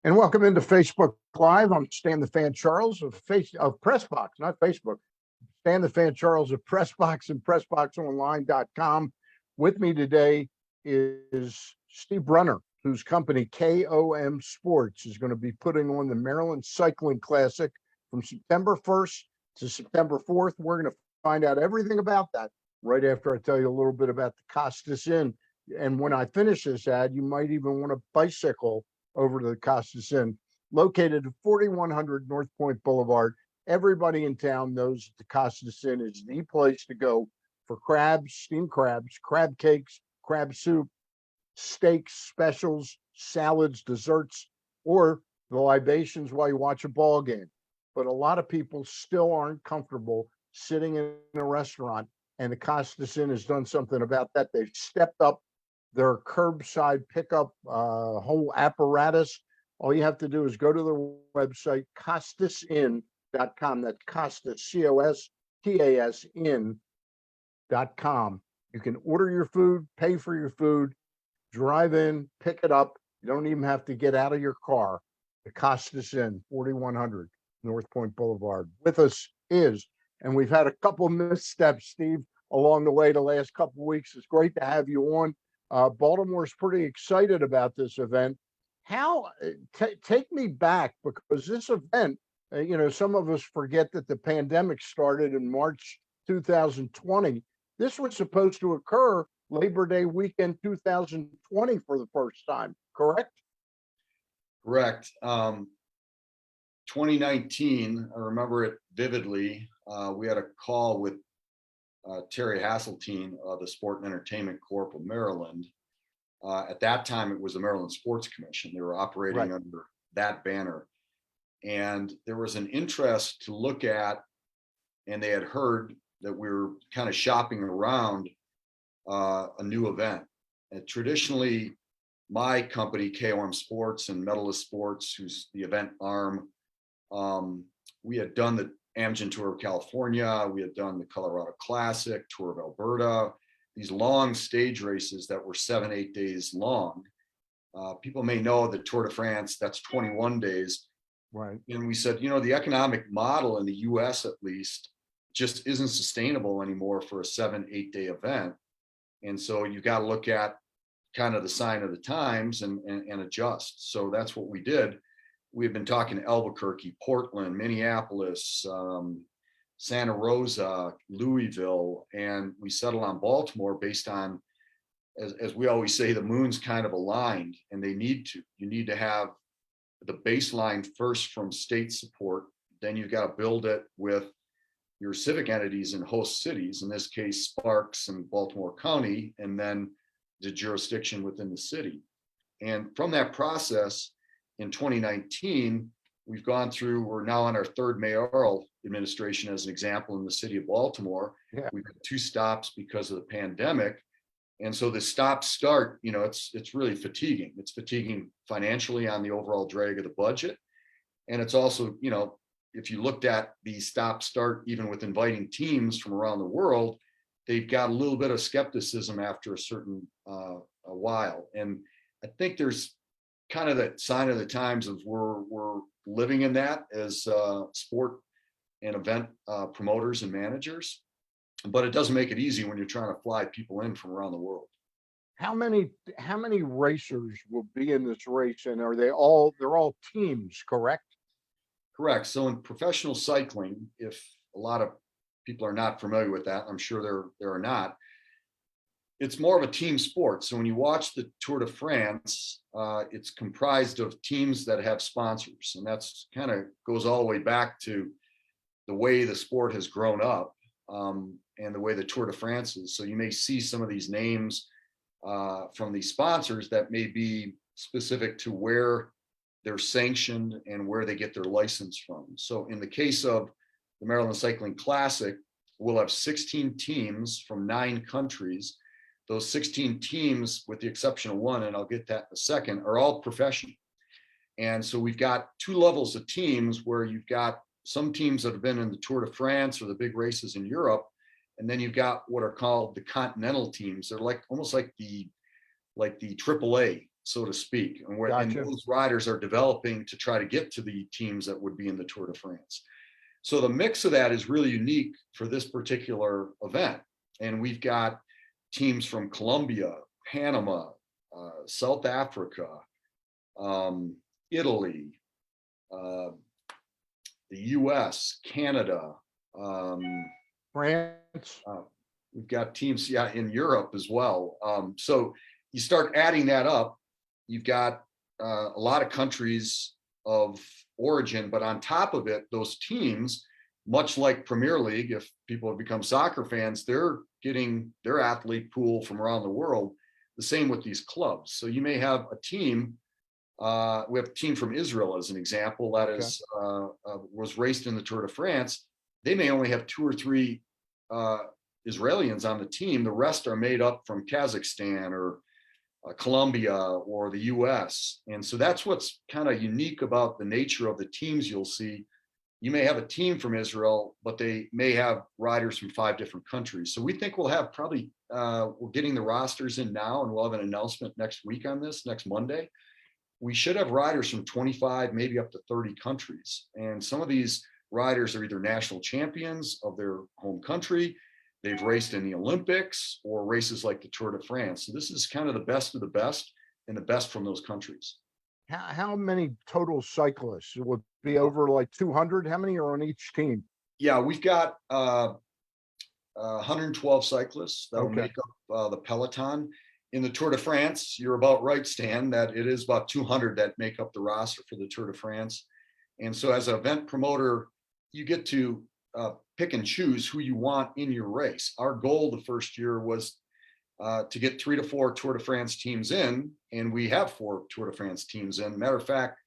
And welcome into Facebook Live. I'm Stan the Fan Charles of Pressbox, not Facebook. Stan the Fan Charles of Pressbox and PressBoxOnline.com. With me today is Steve Brunner, whose company KOM Sports is going to be putting on the Maryland Cycling Classic from September 1st to September 4th. We're going to find out everything about that right after I tell you a little bit about the Costas Inn. And when I finish this ad, you might even want to bicycle over to the Costas Inn, located at 4100 North Point Boulevard. Everybody in town knows that the Costas Inn is the place to go for crabs, steamed crabs, crab cakes, crab soup, steaks, specials, salads, desserts, or the libations while you watch a ball game. But a lot of people still aren't comfortable sitting in a restaurant, and the Costas Inn has done something about that. They've stepped up their curbside pickup whole apparatus. All you have to do is go to their website, CostasInn.com. That's Costas, C-O-S-T-A-S, in.com. You can order your food, pay for your food, drive in, pick it up. You don't even have to get out of your car. The Costas Inn, 4100 North Point Boulevard. With us is, and we've had a couple missteps, Steve, along the way the last couple of weeks. It's great to have you on. Baltimore's pretty excited about this event. Take me back, because this event, some of us forget that the pandemic started in March 2020. This was supposed to occur Labor Day weekend 2020 for the first time, correct? Correct. 2019, I remember it vividly. We had a call with Terry Hasseltine of the Sport and Entertainment Corp of Maryland. At that time, it was the Maryland Sports Commission. They were operating under that banner. And there was an interest to look at, and they had heard that we were kind of shopping around a new event. And traditionally, my company, KOM Sports and Medalist Sports, who's the event arm, we had done the Amgen Tour of California, we had done the Colorado Classic, Tour of Alberta, these long stage races that were 7-8 days long. People may know the Tour de France, that's 21 days. Right. And we said, the economic model in the US at least just isn't sustainable anymore for a 7-8 day event. And so you got to look at kind of the sign of the times and adjust. So that's what we did. We've been talking to Albuquerque, Portland, Minneapolis, Santa Rosa, Louisville, and we settled on Baltimore based on, as we always say, the moon's kind of aligned, and they need to. You need to have the baseline first from state support, then you've got to build it with your civic entities in host cities, in this case, Sparks and Baltimore County, and then the jurisdiction within the city. And from that process, in 2019, we've gone through, we're now on our third mayoral administration as an example in the city of Baltimore. Yeah. We've had 2 stops because of the pandemic. And so the stop start, it's really fatiguing. It's fatiguing financially on the overall drag of the budget. And it's also, if you looked at the stop start, even with inviting teams from around the world, they've got a little bit of skepticism after a certain a while. And I think there's kind of that sign of the times of we're living in that as sport and event promoters and managers, but it doesn't make it easy when you're trying to fly people in from around the world. How many racers will be in this race, and they're all teams, correct? Correct. So in professional cycling, if a lot of people are not familiar with that, I'm sure there are not, it's more of a team sport. So when you watch the Tour de France, it's comprised of teams that have sponsors. And that's kind of goes all the way back to the way the sport has grown up and the way the Tour de France is. So you may see some of these names from these sponsors that may be specific to where they're sanctioned and where they get their license from. So in the case of the Maryland Cycling Classic, we'll have 16 teams from 9 countries. Those 16 teams, with the exception of one, and I'll get that in a second, are all professional. And so we've got 2 levels of teams where you've got some teams that have been in the Tour de France or the big races in Europe. And then you've got what are called the continental teams. They're almost like the AAA so to speak, and Gotcha. those riders are developing to try to get to the teams that would be in the Tour de France. So the mix of that is really unique for this particular event. And we've got teams from Colombia, Panama, South Africa, Italy, the US, Canada. France. We've got teams, in Europe as well. So you start adding that up, you've got a lot of countries of origin, but on top of it, those teams, much like Premier League, if people have become soccer fans, they're getting their athlete pool from around the world. The same with these clubs. So you may have a team. We have a team from Israel as an example that was raced in the Tour de France. They may only have 2 or 3 Israelis on the team. The rest are made up from Kazakhstan or Colombia or the US. And so that's what's kind of unique about the nature of the teams you'll see. You may have a team from Israel, but they may have riders from 5 different countries. So we think we'll have probably, we're getting the rosters in now, and we'll have an announcement next week on this, next Monday. We should have riders from 25, maybe up to 30 countries. And some of these riders are either national champions of their home country, they've raced in the Olympics, or races like the Tour de France. So this is kind of the best of the best and the best from those countries. How many total cyclists? It would be over like 200. How many are on each team? Yeah, we've got 112 cyclists that will make up the peloton. In the Tour de France, you're about right, Stan, that it is about 200 that make up the roster for the Tour de France. And so as an event promoter, you get to pick and choose who you want in your race. Our goal the first year was to get 3 to 4 Tour de France teams in, and we have 4 Tour de France teams in. Matter of fact,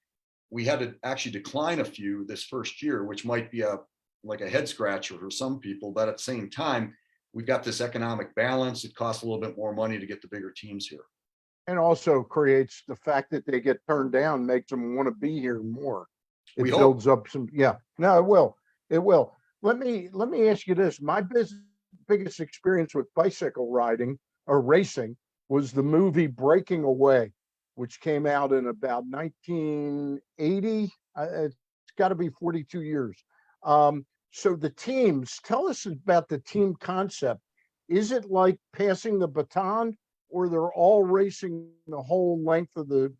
we had to actually decline a few this first year, which might be like a head scratcher for some people, but at the same time, we've got this economic balance. It costs a little bit more money to get the bigger teams here. And also creates the fact that they get turned down, makes them want to be here more. It builds up some, no, it will. It will. Let me ask you this. My biggest experience with bicycle riding or racing was the movie Breaking Away, which came out in about 1980. It's got to be 42 years. So the teams, tell us about the team concept. Is it like passing the baton, or they're all racing the whole length of the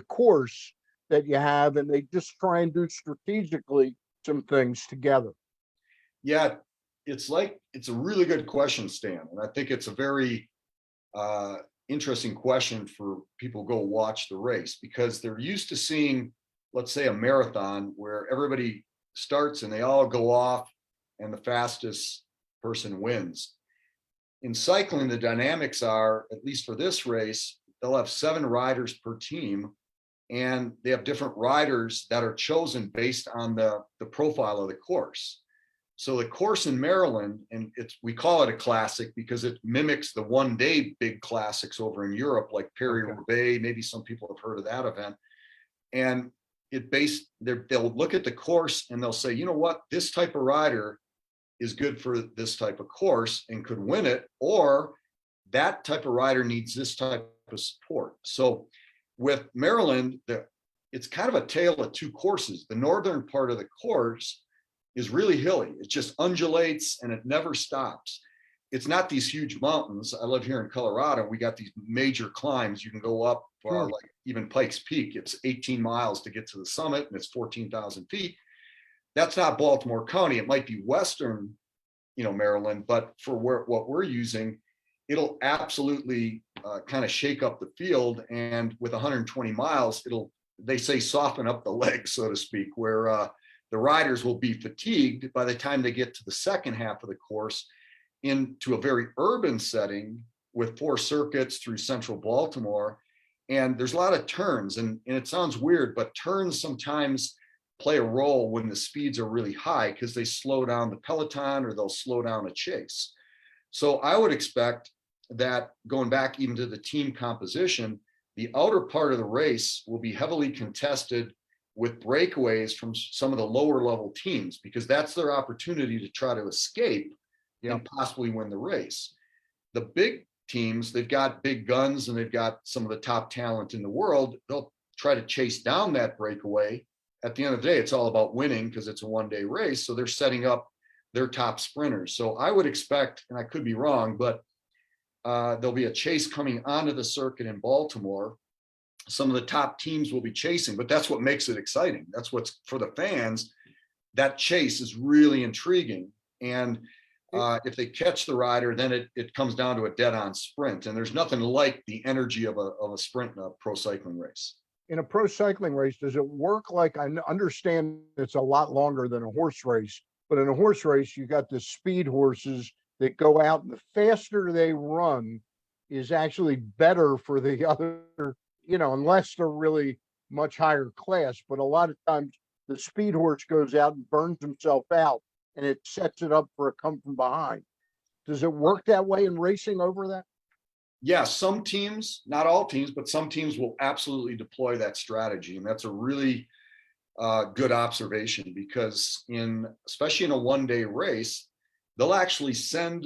course that you have, and they just try and do strategically some things together? Yeah, it's a really good question, Stan. And I think it's a very interesting question for people who go watch the race, because they're used to seeing, let's say, a marathon where everybody starts and they all go off and the fastest person wins. In cycling, the dynamics are, at least for this race, they'll have 7 riders per team, and they have different riders that are chosen based on the profile of the course. So the course in Maryland, and we call it a classic because it mimics the one-day big classics over in Europe, like Paris-Roubaix. Maybe some people have heard of that event. And they'll look at the course and they'll say, you know what, this type of rider is good for this type of course and could win it, or that type of rider needs this type of support. So with Maryland, it's kind of a tale of 2 courses. The northern part of the course is really hilly. It just undulates and it never stops. It's not these huge mountains. I live here in Colorado. We got these major climbs. You can go up like even Pikes Peak. It's 18 miles to get to the summit, and it's 14,000 feet. That's not Baltimore County. It might be Western, Maryland, but for what we're using, it'll absolutely kind of shake up the field. And with 120 miles, they say, soften up the legs, so to speak, where the riders will be fatigued by the time they get to the second half of the course, into a very urban setting with 4 circuits through central Baltimore. And there's a lot of turns, and it sounds weird, but turns sometimes play a role when the speeds are really high, because they slow down the peloton or they'll slow down a chase. So I would expect that, going back even to the team composition, the outer part of the race will be heavily contested with breakaways from some of the lower level teams, because that's their opportunity to try to escape and possibly win the race. The big teams, they've got big guns and they've got some of the top talent in the world. They'll try to chase down that breakaway. At the end of the day, it's all about winning because it's a one-day race. So they're setting up their top sprinters. So I would expect, and I could be wrong, but there'll be a chase coming onto the circuit in Baltimore. Some of the top teams will be chasing, but that's what makes it exciting. That's what's for the fans. That chase is really intriguing. And if they catch the rider, then it comes down to a dead-on sprint. And there's nothing like the energy of a sprint in a pro cycling race. In a pro cycling race, does it work like, I understand it's a lot longer than a horse race, but in a horse race, you got the speed horses that go out, and the faster they run is actually better for the other, unless they're really much higher class. But a lot of times the speed horse goes out and burns himself out, and it sets it up for a come from behind. Does it work that way in racing over that? Yeah, some teams, not all teams, but some teams will absolutely deploy that strategy. And that's a really good observation, because especially in a one-day race, they'll actually send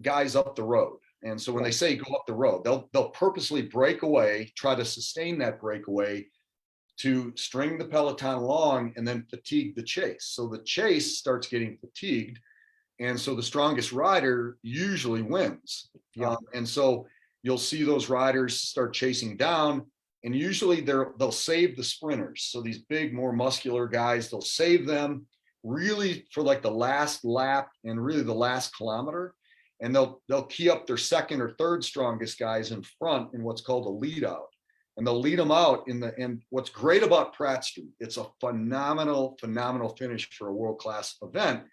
guys up the road. And so when they say go up the road, they'll purposely break away, try to sustain that breakaway to string the peloton along and then fatigue the chase. So the chase starts getting fatigued. And so the strongest rider usually wins. Yeah. And so you'll see those riders start chasing down, and usually they'll save the sprinters. So these big, more muscular guys, they'll save them really for like the last lap and really the last kilometer. And they'll key up their second or third strongest guys in front in what's called a lead out. And they'll lead them out and what's great about Pratt Street, it's a phenomenal finish for a world-class event.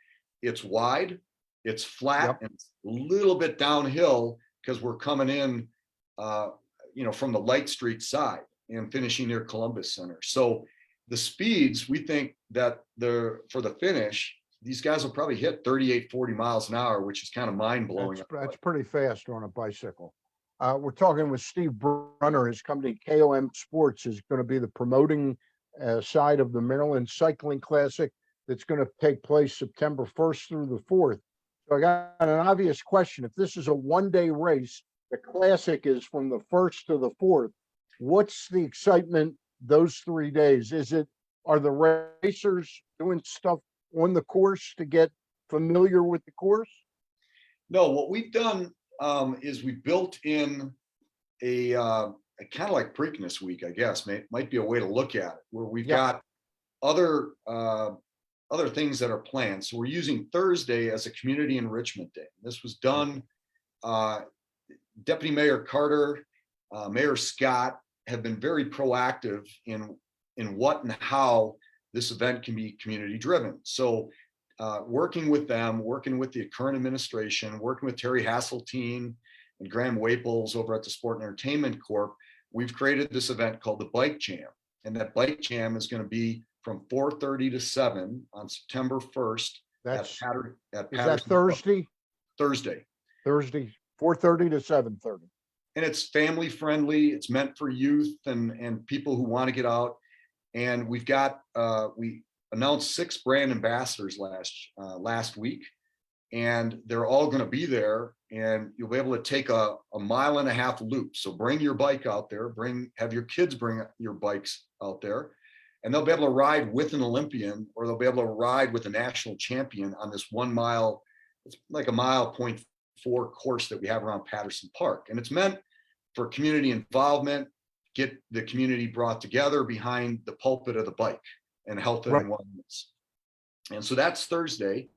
It's wide, it's flat, and it's a little bit downhill because we're coming in, from the Light Street side and finishing near Columbus Center. So the speeds, we think that for the finish, these guys will probably hit 38, 40 miles an hour, which is kind of mind blowing. That's pretty fast on a bicycle. We're talking with Steve Brunner. His company KOM Sports is going to be the promoting side of the Maryland Cycling Classic that's going to take place September 1st through the 4th. So I got an obvious question. If this is a one-day race, the Classic is from the 1st to the 4th. What's the excitement those 3 days? Are the racers doing stuff on the course to get familiar with the course? No, what we've done is we built in a kind of like Preakness Week, I guess, might be a way to look at it, where we've got other things that are planned. So we're using Thursday as a community enrichment day. This was done. Deputy Mayor Carter, Mayor Scott have been very proactive in what and how this event can be community driven. So working with them, working with the current administration, working with Terry Hasseltine and Graham Waples over at the Sport and Entertainment Corp, we've created this event called the Bike Jam. And that Bike Jam is going to be from 4:30 to 7 on September 1st. Is that Thursday? Thursday, 4:30 to 7:30. And it's family friendly. It's meant for youth and people who want to get out. And we've got, we announced 6 brand ambassadors last week, and they're all going to be there, and you'll be able to take a 1.5 mile loop. So bring your bike out there, have your kids bring your bikes out there, and they'll be able to ride with an Olympian, or they'll be able to ride with a national champion on this 1 mile. It's like a 1.4 mile course that we have around Patterson Park. And it's meant for community involvement, get the community brought together behind the pulpit of the bike and health and wellness. And so that's Thursday.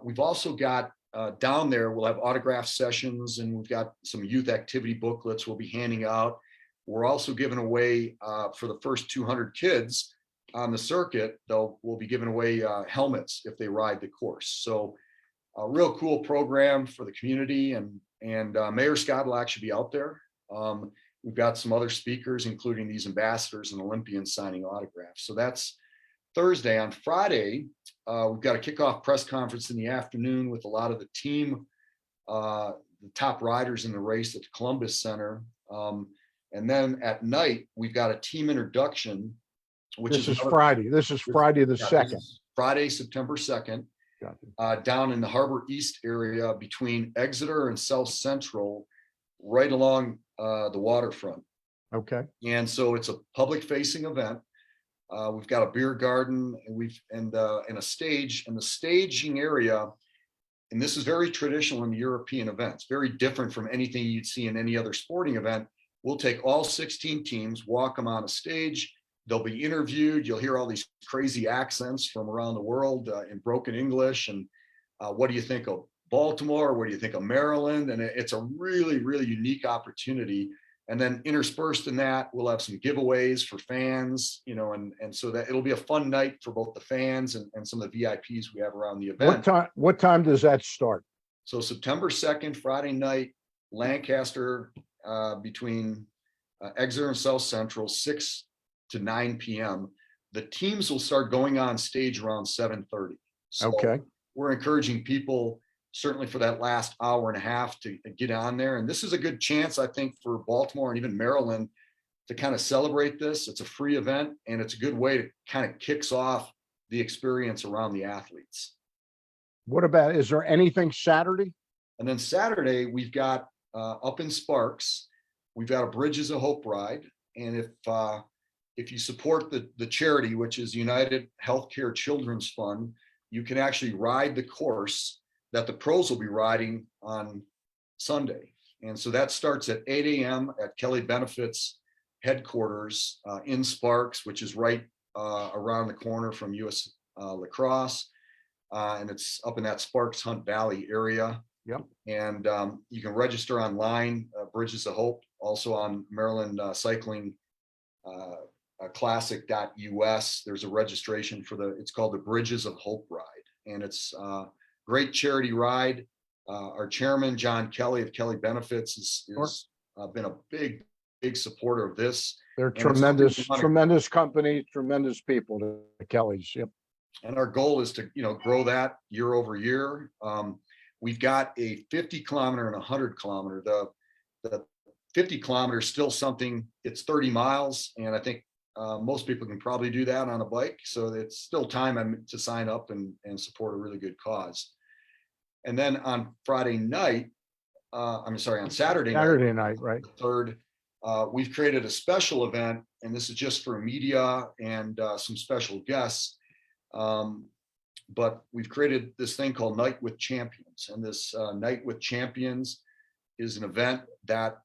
We've also got down there, we'll have autograph sessions, and we've got some youth activity booklets we'll be handing out. We're also giving away for the first 200 kids on the circuit, we'll be giving away helmets if they ride the course. So a real cool program for the community, and Mayor Scott will actually be out there. We've got some other speakers, including these ambassadors and Olympians signing autographs. So that's Thursday. On Friday, we've got a kickoff press conference in the afternoon with a lot of the team, the top riders in the race at the Columbus Center. And then at night, we've got a team introduction, which This is Friday. This is Friday the 2nd. Friday, September 2nd. down in the Harbor East area between Exeter and South Central, right along the waterfront. Okay. And so it's a public facing event. We've got a beer garden and a stage, and the staging area, and this is very traditional in European events, very different from anything you'd see in any other sporting event. We'll take all 16 teams, walk them on a stage. They'll be interviewed. You'll hear all these crazy accents from around the world in broken English. And what do you think of Baltimore? What do you think of Maryland? And it's a really, really unique opportunity. And then interspersed in that, we'll have some giveaways for fans, and so that it'll be a fun night for both the fans and some of the VIPs we have around the event. What time does that start? So September 2nd, Friday night, Lancaster, between Exeter and South Central, 6 to 9 p.m. The teams will start going on stage around 7:30. So Okay. we're encouraging people, certainly for that last hour and a half, to get on there. And this is a good chance, I think, for Baltimore and even Maryland to kind of celebrate this. It's a free event, and it's a good way to kind of kicks off the experience around the athletes. Is there anything Saturday? And then Saturday, we've got up in Sparks, we've got a Bridges of Hope ride. And if you support the charity, which is United Healthcare Children's Fund, you can actually ride the course that the pros will be riding on Sunday. And so that starts at 8 a.m. at Kelly Benefits headquarters in Sparks, which is right around the corner from US Lacrosse. And it's up in that Sparks Hunt Valley area. Yep. And you can register online, Bridges of Hope, also on Maryland Cycling Classic.us. There's a registration for it's called the Bridges of Hope ride. And it's great charity ride. Our chairman, John Kelly of Kelly Benefits, has been a big supporter of this. They're tremendous company, tremendous people, the Kellys. Yep. And our goal is to, grow that year over year. We've got a 50 kilometer and a 100 kilometer. The 50 kilometers still something, it's 30 miles. And I think most people can probably do that on a bike. So it's still time to sign up and support a really good cause. And then on Friday night, on Saturday night, right? Third, we've created a special event, and this is just for media and some special guests. But we've created this thing called Night with Champions. And this Night with Champions is an event that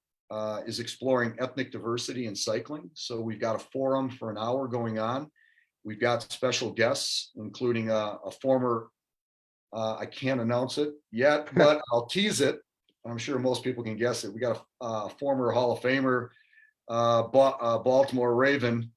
is exploring ethnic diversity in cycling. So we've got a forum for an hour going on. We've got special guests, including a former, I can't announce it yet, but I'll tease it. I'm sure most people can guess it. We got a former Hall of Famer, Baltimore Raven,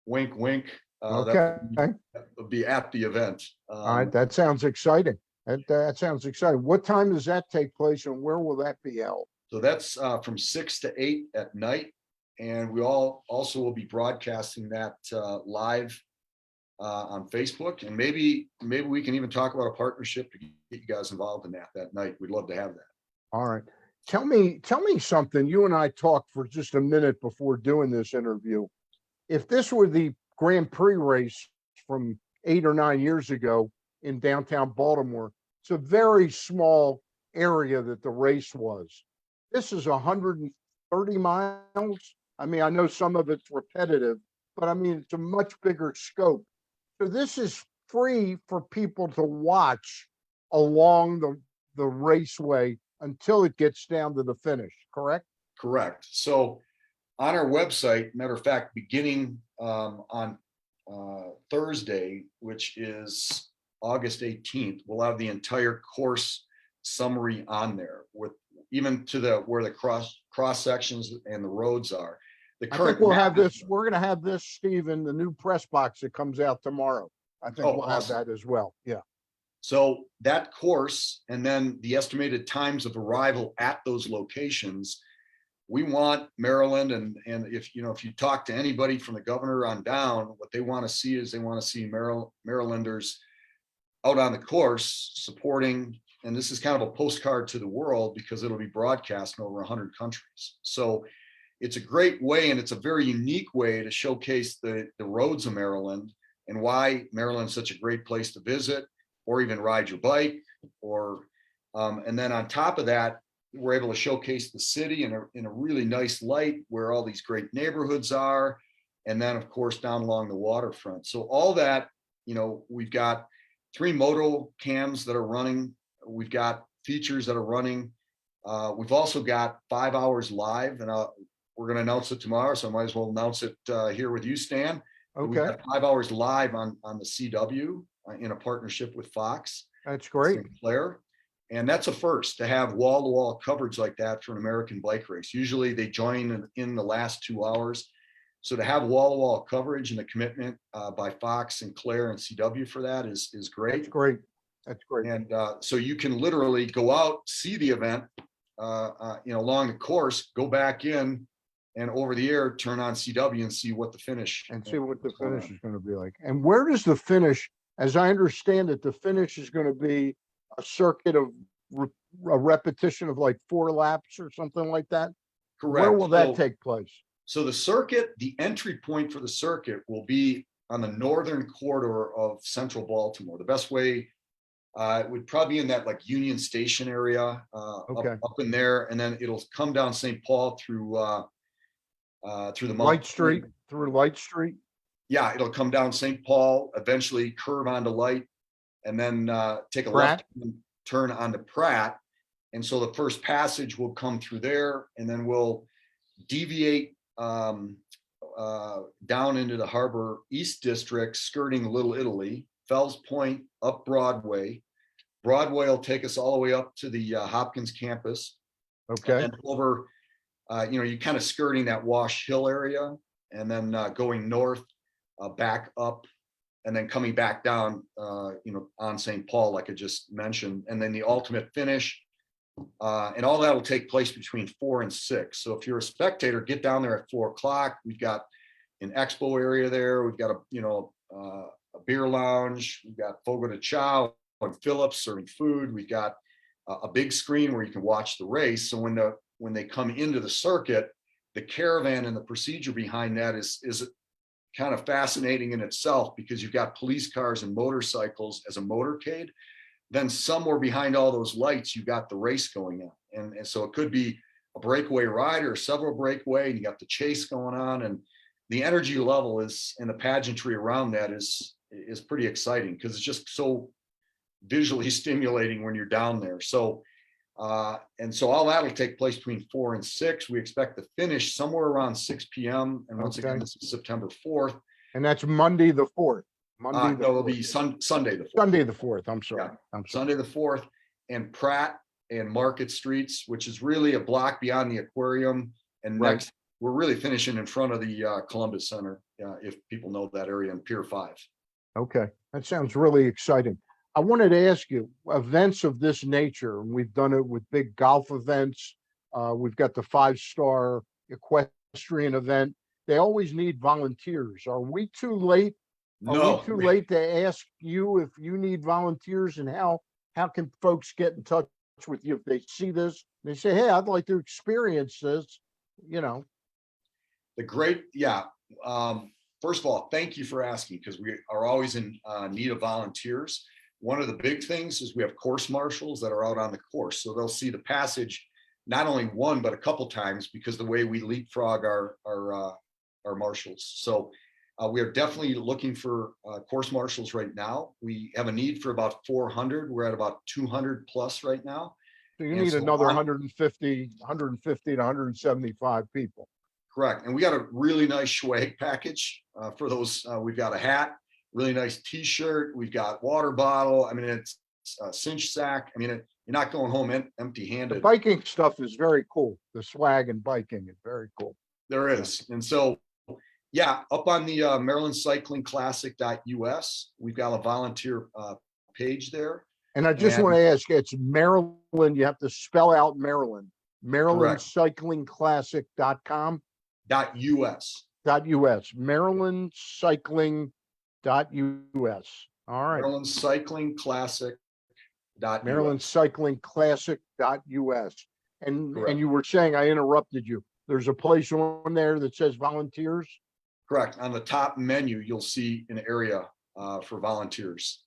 wink, wink. Okay. That will be at the event. All right. That sounds exciting. That sounds exciting. What time does that take place, and where will that be held? So that's from 6 to 8 at night. And we also will be broadcasting that live on Facebook. And maybe we can even talk about a partnership to get you guys involved in that night. We'd love to have that. All right. Tell me something. You and I talked for just a minute before doing this interview. If this were the Grand Prix race from 8 or 9 years ago in downtown Baltimore, it's a very small area that the race was. This is 130 miles. I mean, I know some of it's repetitive, but I mean, it's a much bigger scope. So this is free for people to watch along the raceway until it gets down to the finish, correct? Correct. So on our website, matter of fact, beginning on Thursday, which is August 18th, we'll have the entire course summary on there, with even to where the cross sections and the roads are. I think we'll have this. We're going to have this, Steve, in the new press box that comes out tomorrow. I think we'll awesome. Have that as well. Yeah. So that course, and then the estimated times of arrival at those locations. We want Maryland, and if you talk to anybody from the governor on down, what they want to see is they want to see Marylanders out on the course supporting. And this is kind of a postcard to the world because it'll be broadcast in over 100 countries. So it's a great way, and it's a very unique way to showcase the roads of Maryland and why Maryland's such a great place to visit. or even ride your bike, or and then on top of that, we're able to showcase the city in a really nice light where all these great neighborhoods are. And then of course, down along the waterfront. So all that, we've got 3 moto cams that are running. We've got features that are running. We've also got 5 hours live, and we're going to announce it tomorrow. So I might as well announce it here with you, Stan. We've Okay, got 5 hours live on the CW in a partnership with Fox that's great. Sinclair. And that's a first to have wall-to-wall coverage like that for an American bike race. Usually they join in the last 2 hours. So to have wall-to-wall coverage and the commitment by Fox, Sinclair, and CW for that is great. That's great. That's great. And so you can literally go out, see the event, along the course, go back in, and over the air, turn on CW and see what the finish And see what the finish is going to be like. And where does the finish, as I understand it, the finish is going to be a circuit of a repetition of like 4 laps or something like that? Correct. Where will that take place? So the circuit, the entry point for the circuit will be on the northern corridor of central Baltimore. The best way it would probably be in that like Union Station area, Okay. up in there, and then it'll come down St. Paul through the Light Street, through Light Street? Yeah, it'll come down St. Paul, eventually curve onto Light, and then take a Pratt? left turn onto Pratt. And so the first passage will come through there, and then we'll deviate down into the Harbor East District, skirting Little Italy, Fells Point, up Broadway. Broadway will take us all the way up to the Hopkins campus. Okay. And over, you kind of skirting that Wash Hill area, and then going north, back up, and then coming back down, on St. Paul, like I just mentioned, and then the ultimate finish. And all that will take place between 4 and 6. So if you're a spectator, get down there at 4 o'clock. We've got an expo area there. We've got a beer lounge. We've got Fogo de Chao and Phillips serving food. We've got a big screen where you can watch the race. So when they come into the circuit, the caravan and the procedure behind that is kind of fascinating in itself, because you've got police cars and motorcycles as a motorcade. Then somewhere behind all those lights, you've got the race going on. And so it could be a breakaway rider or several breakaway, and you got the chase going on. And the energy level and the pageantry around that is pretty exciting, because it's just so visually stimulating when you're down there. So and so all that will take place between 4 and 6. We expect to finish somewhere around 6 p.m. And once again, this is September 4th. And that's Monday the 4th. No, it'll be Sunday the 4th. Sunday the 4th. I'm sorry. Yeah. Sunday the 4th, and Pratt and Market Streets, which is really a block beyond the aquarium. And next, we're really finishing in front of the Columbus Center, if people know that area, in Pier 5. Okay, that sounds really exciting. I wanted to ask you, events of this nature, and we've done it with big golf events. We've got the 5-star equestrian event. They always need volunteers. Are we too late? No. Are we too late to ask you if you need volunteers, and how can folks get in touch with you if they see this? They say, hey, I'd like to experience this, First of all, thank you for asking, because we are always in need of volunteers. One of the big things is we have course marshals that are out on the course. So they'll see the passage not only one, but a couple times, because the way we leapfrog our marshals. So we are definitely looking for course marshals right now. We have a need for about 400. We're at about 200 plus right now. So you need another 150 to 175 people. Correct. And we got a really nice swag package for those. We've got a hat, really nice t-shirt. We've got water bottle. I mean, it's a cinch sack. I mean, you're not going home empty handed. The biking stuff is very cool. The swag and biking is very cool. There is. And so, yeah, up on the MarylandCyclingClassic.us, we've got a volunteer page there. And I just want to ask, it's Maryland. You have to spell out Maryland. MarylandCyclingClassic.com. .us. MarylandCycling.us. All right. MarylandCyclingClassic.us. MarylandCyclingClassic.us. And you were saying, I interrupted you. There's a place on there that says volunteers. Correct. On the top menu, you'll see an area for volunteers.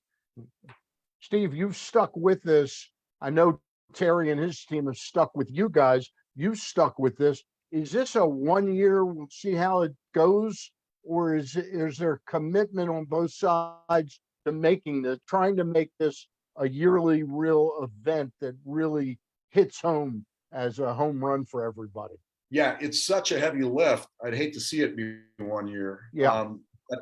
Steve, you've stuck with this. I know Terry and his team have stuck with you guys. You stuck with this. Is this a 1 year? We'll see how it goes, or is there commitment on both sides to making this, trying to make this a yearly real event that really hits home as a home run for everybody? Yeah, it's such a heavy lift. I'd hate to see it be 1 year. Yeah, But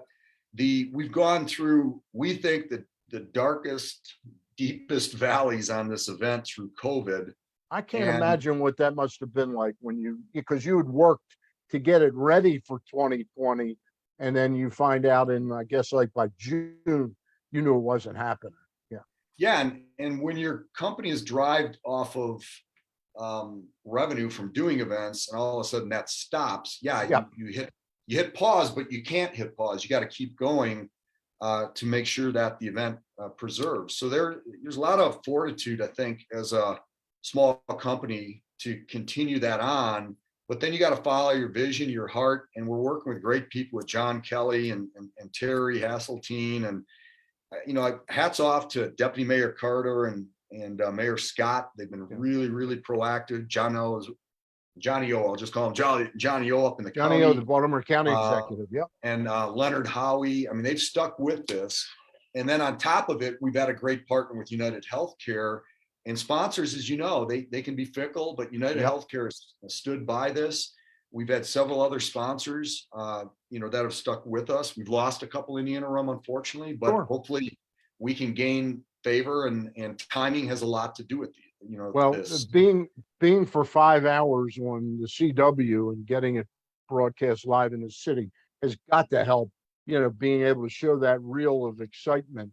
we've gone through, we think that the darkest, deepest valleys on this event through COVID. I can't And imagine what that must have been like when because you had worked to get it ready for 2020, and then you find out in, I guess, like by June, you knew it wasn't happening. Yeah, yeah, and when your company is derived off of revenue from doing events, and all of a sudden that stops, yeah, yeah. you hit pause, but you can't hit pause. You got to keep going to make sure that the event preserves. So there's a lot of fortitude, I think, as a small company to continue that on. But then you got to follow your vision, your heart, and we're working with great people with John Kelly and Terry Hasseltine, and hats off to Deputy Mayor Carter and Mayor Scott. They've been really, really proactive. Johnny O, I'll just call him Johnny O up in the Johnny O, county. the Baltimore County Uh, executive. Yep. and Leonard Howie. I mean, they've stuck with this. And then on top of it, we've had a great partner with United Healthcare and sponsors. As you know, they can be fickle, but United Yep. Healthcare has stood by this. We've had several other sponsors, that have stuck with us. We've lost a couple in the interim, unfortunately, but Sure. hopefully we can gain favor, and timing has a lot to do with Well, this. being for 5 hours on the CW and getting it broadcast live in the city has got to help. Being able to show that reel of excitement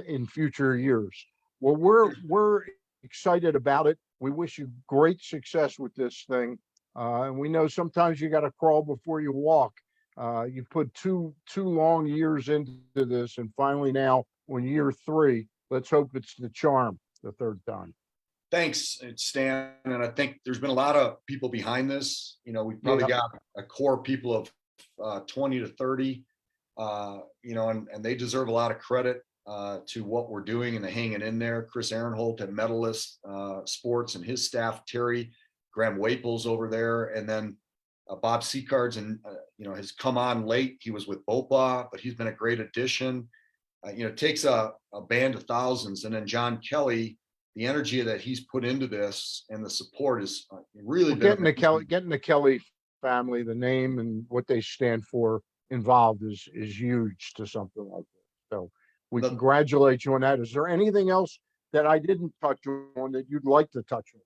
in future years. Well, we're excited about it. We wish you great success with this thing, and we know sometimes you got to crawl before you walk. You put two long years into this, and finally now on year 3, let's hope it's the charm the third time. Thanks, Stan. And I think there's been a lot of people behind this. We've probably Yeah. got a core people of 20 to 30, and they deserve a lot of credit to what we're doing and the hanging in there. Chris Aaronholt at Medalist Sports and his staff, Terry, Graham Waples over there, and then Bob Seacards, and has come on late. He was with Bopa, but he's been a great addition. It takes a band of thousands, and then John Kelly, the energy that he's put into this and the support is really getting the Kelly family, the name and what they stand for involved is huge to something like this. So we congratulate you on that. Is there anything else that I didn't touch on that you'd like to touch on?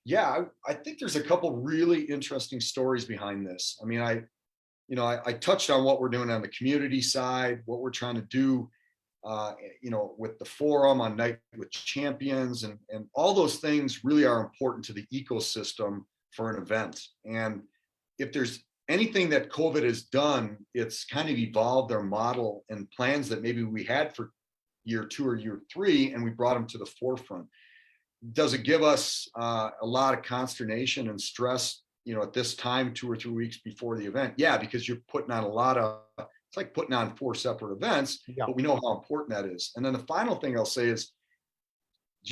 Yeah, I think there's a couple really interesting stories behind this. I mean, I touched on what we're doing on the community side, what we're trying to do with the forum on Night with Champions, and all those things really are important to the ecosystem for an event. And if there's anything that COVID has done, it's kind of evolved our model and plans that maybe we had for year 2 or year 3, and we brought them to the forefront. Does it give us a lot of consternation and stress, at this time, 2 or 3 weeks before the event? Yeah, because you're putting on it's like putting on 4 separate events, Yeah. but we know how important that is. And then the final thing I'll say is,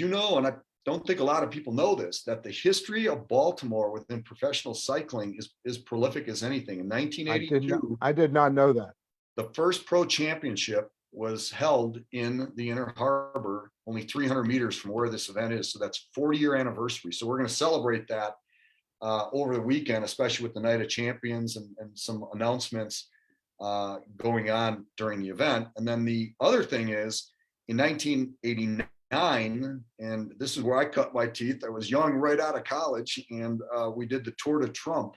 and I don't think a lot of people know this, that the history of Baltimore within professional cycling is as prolific as anything. In 1982, I did not know that. the first pro championship was held in the Inner Harbor, only 300 meters from where this event is. So that's 40-year anniversary. So we're going to celebrate that over the weekend, especially with the Night of Champions and some announcements going on during the event. And then the other thing is, in 1989, and this is where I cut my teeth. I was young, right out of college, and we did the Tour de Trump,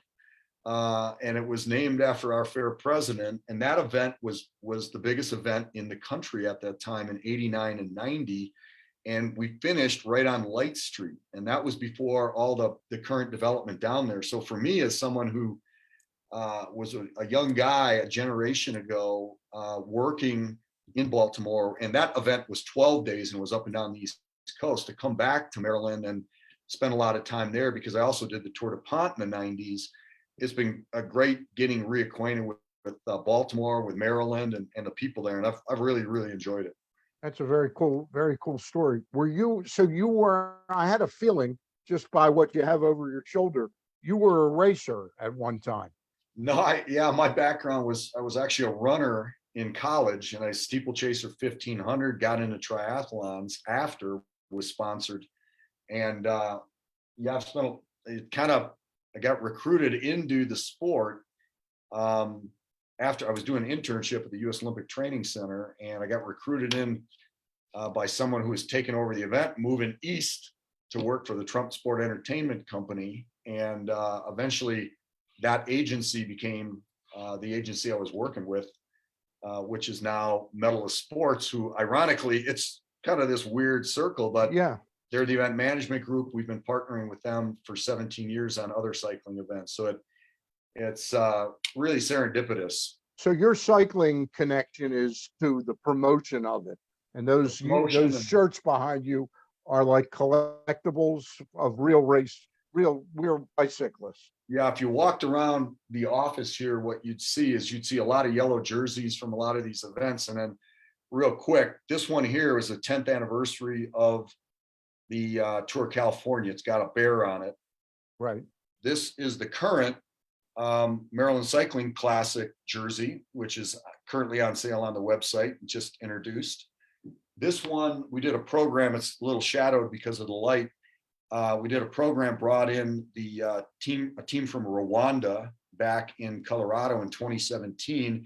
and it was named after our fair president. And that event was the biggest event in the country at that time in 89 and 90. And we finished right on Light Street, and that was before all the current development down there. So for me, as someone who was a young guy a generation ago, working in Baltimore, and that event was 12 days and was up and down the East Coast, to come back to Maryland and spend a lot of time there, because I also did the Tour de Pont in the 90s. It's been a great getting reacquainted with Baltimore, with Maryland, and the people there, and I've really, really enjoyed it. That's a very cool story. I had a feeling just by what you have over your shoulder, you were a racer at one time. No, my background was I was actually a runner in college, and I steeplechaser 1500, got into triathlons after, was sponsored. And yeah, I've spent it kind of, I got recruited into the sport um, after I was doing an internship at the U.S. Olympic Training Center, and I got recruited in by someone who was taking over the event, moving east to work for the Trump Sport Entertainment Company, and eventually that agency became the agency I was working with, which is now Medalist Sports, who ironically, it's kind of this weird circle, but Yeah. they're the event management group. We've been partnering with them for 17 years on other cycling events. So it's really serendipitous. So your cycling connection is to the promotion of it. And The those promotion and shirts behind you are like collectibles of real bicyclists. yeah, if you walked around the office here, what you'd see is you'd see a lot of yellow jerseys from a lot of these events. And then real quick, this one here is the 10th anniversary of the Tour California. It's got a bear on it. Right. This is the current Maryland Cycling Classic jersey, which is currently on sale on the website, just introduced. This one, we did a program, it's a little shadowed because of the light. We did a program, brought in a team from Rwanda back in Colorado in 2017.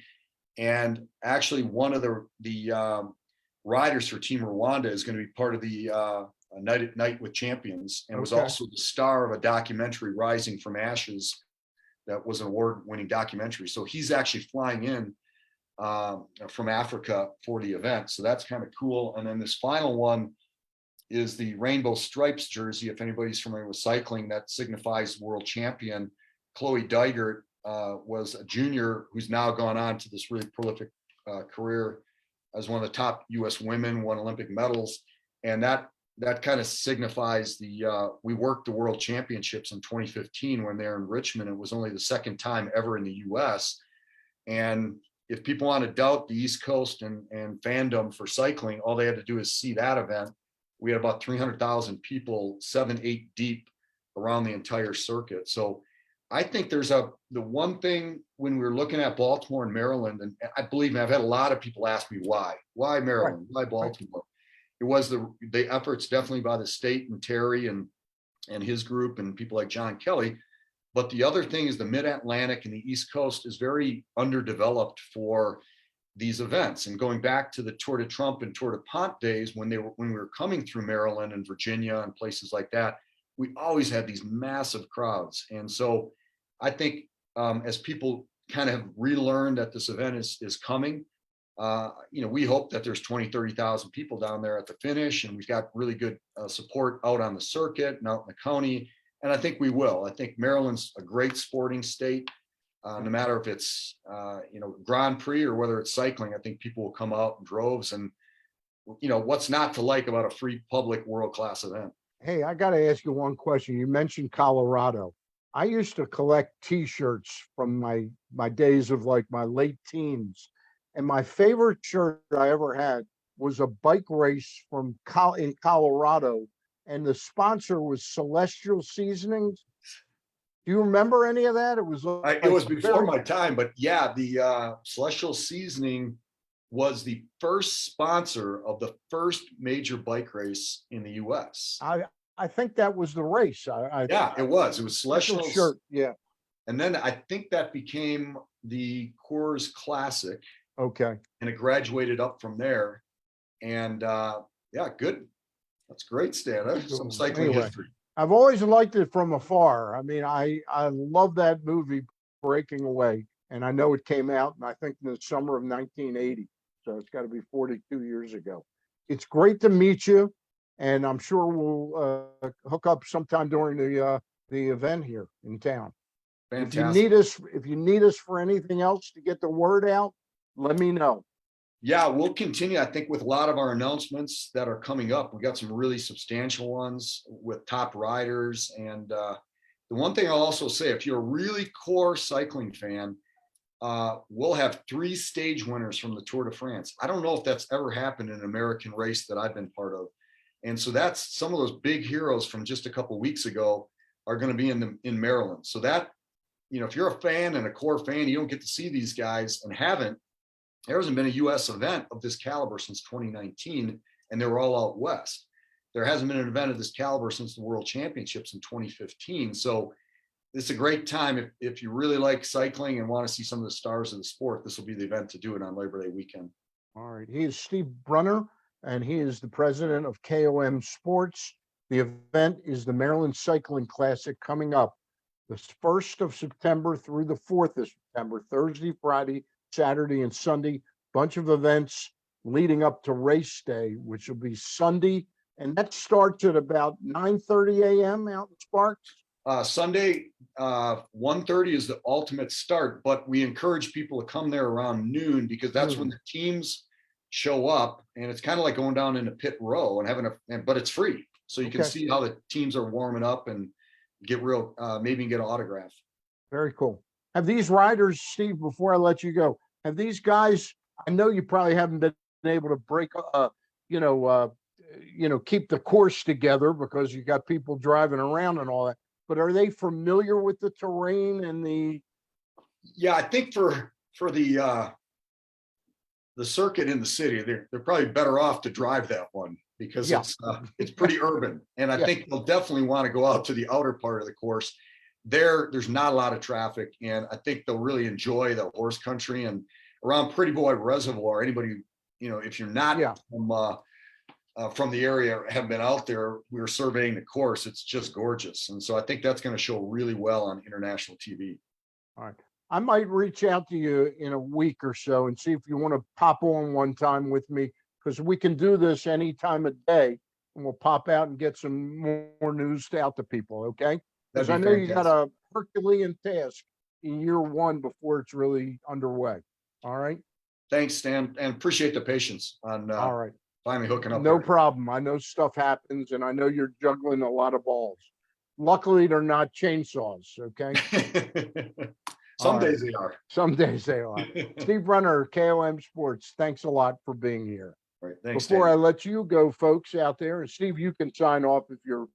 And actually one of the riders for Team Rwanda is going to be part of the Night with Champions, and was also the star of a documentary, Rising from Ashes, that was an award-winning documentary. So he's actually flying in from Africa for the event. So that's kind of cool. And then this final one is the Rainbow Stripes jersey. If anybody's familiar with cycling, that signifies world champion. Chloe Dygert was a junior who's now gone on to this really prolific career as one of the top US women, won Olympic medals. And that kind of signifies we worked the world championships in 2015 when they were in Richmond. It was only the second time ever in the US. And if people want to doubt the East Coast and fandom for cycling, all they had to do is see that event. We had about 300,000 people, 7-8 deep around the entire circuit. So I think there's the one thing when we were looking at Baltimore and Maryland, and I believe I've had a lot of people ask me why Maryland, why Baltimore? It was the efforts definitely by the state and Terry and his group and people like John Kelly. But the other thing is the Mid-Atlantic and the East Coast is very underdeveloped for these events. And going back to the Tour de Trump and Tour de Pont days, when we were coming through Maryland and Virginia and places like that, we always had these massive crowds. And so I think as people kind of relearn that this event is coming, we hope that there's 20, 30,000 people down there at the finish, and we've got really good support out on the circuit and out in the county. And I think we will. I think Maryland's a great sporting state. No matter if it's Grand Prix or whether it's cycling, I think people will come out in droves. And what's not to like about a free public world-class event? Hey, I got to ask you one question. You mentioned Colorado. I used to collect T-shirts from my days of like my late teens, and my favorite shirt I ever had was a bike race in Colorado, and the sponsor was Celestial Seasonings. Do you remember any of that? It was it was before my time, but yeah, the Celestial Seasoning was the first sponsor of the first major bike race in the US. I think that was the race. It was Celestial shirt. Yeah. And then I think that became the Coors Classic. Okay. And it graduated up from there. And good. That's great, Stan. Some cycling history. I've always liked it from afar. I mean, I love that movie, Breaking Away. And I know it came out, I think, in the summer of 1980. So it's got to be 42 years ago. It's great to meet you. And I'm sure we'll hook up sometime during the event here in town. Fantastic. If you need us for anything else to get the word out, let me know. Yeah, we'll continue, I think, with a lot of our announcements that are coming up. We got some really substantial ones with top riders. And the one thing I'll also say, if you're a really core cycling fan, we'll have 3 stage winners from the Tour de France. I don't know if that's ever happened in an American race that I've been part of. And so that's some of those big heroes from just a couple of weeks ago are going to be in Maryland. So that, if you're a fan and a core fan, you don't get to see these guys and there hasn't been a US event of this caliber since 2019, and they were all out west. There hasn't been an event of this caliber since the World Championships in 2015. So it's a great time if you really like cycling and want to see some of the stars of the sport. This will be the event to do it on Labor Day weekend. All right. He is Steve Brunner, and he is the president of KOM Sports. The event is the Maryland Cycling Classic coming up the 1st of September through the 4th of September, Thursday, Friday, Saturday, and Sunday. Bunch of events leading up to race day, which will be Sunday. And that starts at about 9:30 a.m. out in Sparks. Sunday, 1:30 is the ultimate start, but we encourage people to come there around noon because that's when the teams show up, and it's kind of like going down into pit row and but it's free. So you can see how the teams are warming up and get maybe get an autograph. Very cool. Have these riders, Steve, before I let you go, have these guys, I know you probably haven't been able to break, keep the course together because you got people driving around and all that, but are they familiar with the terrain and Yeah, I think for the circuit in the city, they're probably better off to drive that one because it's pretty urban. And I think they'll definitely want to go out to the outer part of the course. There's not a lot of traffic, and I think they'll really enjoy the horse country and around Pretty Boy Reservoir. Anybody, if you're not from the area, have been out there, we were surveying the course. It's just gorgeous. And so I think that's going to show really well on international TV. All right. I might reach out to you in a week or so and see if you want to pop on one time with me, because we can do this any time of day and we'll pop out and get some more news out to people. Okay. Because I know you got a Herculean task in year one before it's really underway. All right. Thanks, Stan, and appreciate the patience on all right. Finally hooking up. No problem. I know stuff happens, and I know you're juggling a lot of balls. Luckily, they're not chainsaws. Okay. Some days they are. Some days they are. Steve Brunner, KOM Sports. Thanks a lot for being here. All right. Thanks. Before I let you go, folks out there, and Steve, you can sign off if you're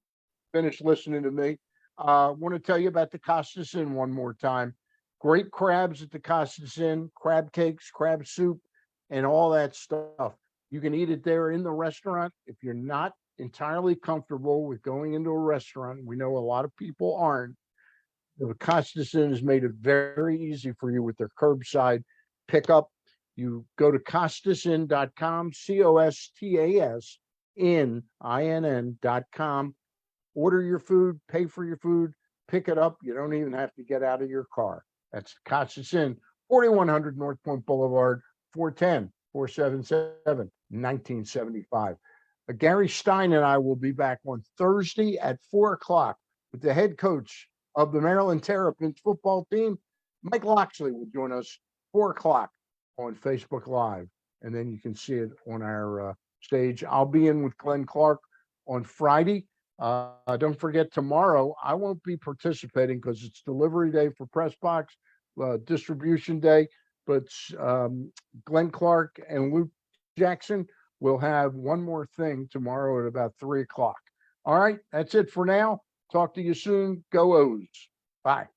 finished listening to me. I want to tell you about the Costas Inn one more time. Great crabs at the Costas Inn, crab cakes, crab soup, and all that stuff. You can eat it there in the restaurant. If you're not entirely comfortable with going into a restaurant, we know a lot of people aren't. The Costas Inn has made it very easy for you with their curbside pickup. You go to costasinn.com, COSTASINN.com, order your food, pay for your food, pick it up. You don't even have to get out of your car. That's Costas Inn, 4100 North Point Boulevard, 410-477-1975. Gary Stein and I will be back on Thursday at 4:00 with the head coach of the Maryland Terrapins football team. Mike Loxley will join us 4:00 on Facebook Live, and then you can see it on our stage. I'll be in with Glenn Clark on Friday. Don't forget, tomorrow I won't be participating because it's delivery day for Pressbox, distribution day, but Glenn Clark and Luke Jackson will have one more thing tomorrow at about 3:00. All right, that's it for now. Talk to you soon. Go O's. Bye.